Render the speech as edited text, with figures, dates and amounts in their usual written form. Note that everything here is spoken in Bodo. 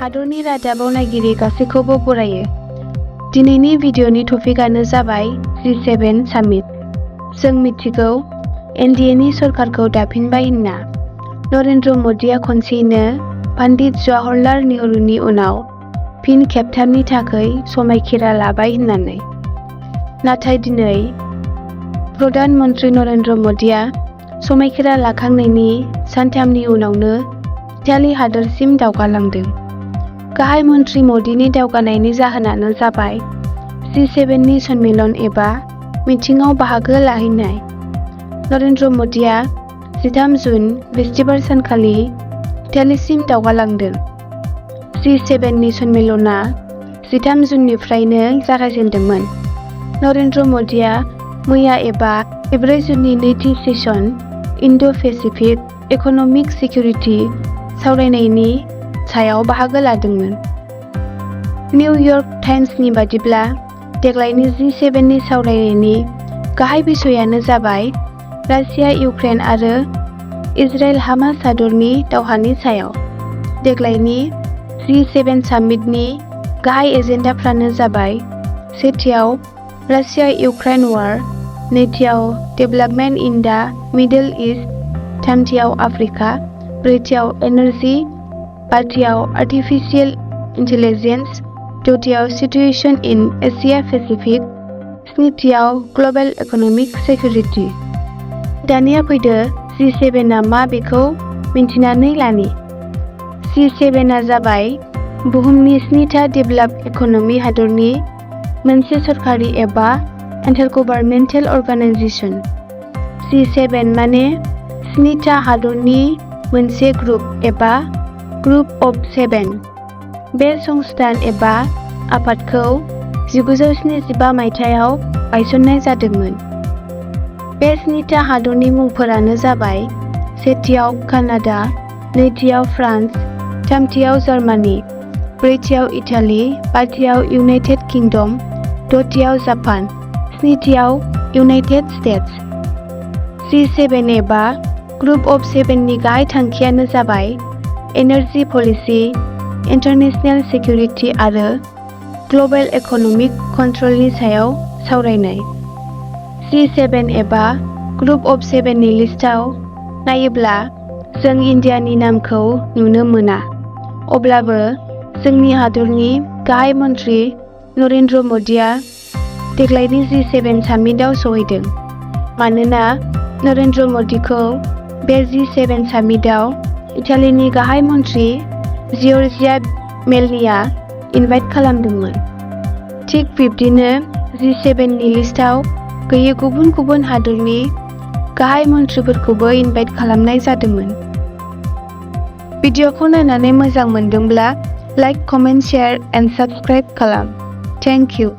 हादरनि रादाबाव नायगिरि गासैखौबो बरायो। दिनैनि भिडिअनि टपिकआनो जाबाय G7 सामिट। जों मिथिगौ एनडिएनि सरकारखौ दाफिनबाय होनना। नरेन्द्र मदिया खनसेयैनो पन्डित जवाहरलाल नेहरूनि उनाव फिन खेबथामनि थाखाय समायखिरा लाबाय होननानै। नाथाय दिनै प्रधान मन्त्री नरेन्द्र मदिया समायखिरा लाखांनायनि सानथामनि उनावनो इटाली हादोरसिम दावगालांदों। गाहाय मन्त्री मदिनि दावगानायनि जाहोनानो जाबाय G7नि सन्मेलन एबा मिटिंआव बाहागो लाहैनाय। नरेन्द्र मदिया 13 जुन बिस्थिबार सानखालि इटालीसिम दावगालांदों। G7नि सन्मेलना 13 जुननिफ्रायनो जागायजेनदोंमोन। नरेन्द्र मदिया मैया एबा 4 जुननि नैथि सेसन इन्डो-पेसिफिक इकनमिक सिकिउरिटि सावरायनायनि सायाव बाहागो लादोंमोन। निउयर्क टाइम्सनि बादिब्ला देग्लायनि G7नि सावरायनायनि गाहाय बिसयानो जाबाय रासिया इउक्रेन आरो इजराइल हामास हादरनि दावहानि सायाव। देग्लायनि G7 सामिटनि गाहाय एजेन्डाफ्रानो जाबाय सेथियाव रासिया इउक्रेन वार, नैथियाव development in the Middle East, थामथियाव आफ्रिका, ब्रैथियाव एनार्जि, बाथियाव आर्टिफिशियेल इन्टेलिजेन्स, दथियाव सिचुएशन इन एसिया पेसिफिक, स्निथियाव ग्लबेल इकनमिक सिकिउरिटि। दानिया फैदो G7आ मा बेखौ मिन्थिनानै लानि। G7आ जाबाय बुहुमनि 7था डेभेलप इकनमि हादरनि मोनसे सरकारि एबा इन्टारगभार्नमेन्टेल अर्गानाइजेसन। G7 माने 7था हादरनि मोनसे ग्रुप एबा ग्रुप अफ 7। बे संस्थान एबा आफादखौ 1975 मायथाइयाव गायसननाय जादोंमोन। बे 7था हादरनि मुंफोरानो जाबाय सेथियाव कानाडा, नैथियाव फ्रान्स, थामथियाव जार्मानि, ब्रैथियाव इटाली, बाथियाव इउनाइटेड किंडम, दथियाव जापान, स्निथियाव इउनाइटेड स्टेट्स। G7 एबा ग्रुप अफ 7नि गाहाय थांखियानो जाबाय एनार्जि पलिसि, इन्टारनेशनेल सिकिउरिटि आरो ग्लबेल इकनमिक कन्ट्रलनि सायाव सावरायनाय। G7 एबा ग्रुप अफ 7नि लिस्टआव नायोब्ला जों इन्डियानि नामखौ नुनो मोना। अब्लाबो जोंनि हादरनि गाहाय मन्त्री नरेन्द्र मदिया देग्लायनि G7 सामिटआव सहैदों। मानोना नरेन्द्र मदिखौ बे G7 सामिटआव इटालीनि गाहाय मन्त्री जियर्जिया मेल'नीआ इनभाइट खालामदोंमोन। थिग बिब्दिनो G7नि लिस्टआव गैयै गुबुन गुबुन हादरनि गाहाय मन्थ्रिफोरखौबो इनभाइट खालामनाय जादोंमोन। भिडिअखौ नायनानै मोजां मोनदोंब्ला like, comment, share and subscribe खालाम। Thank U.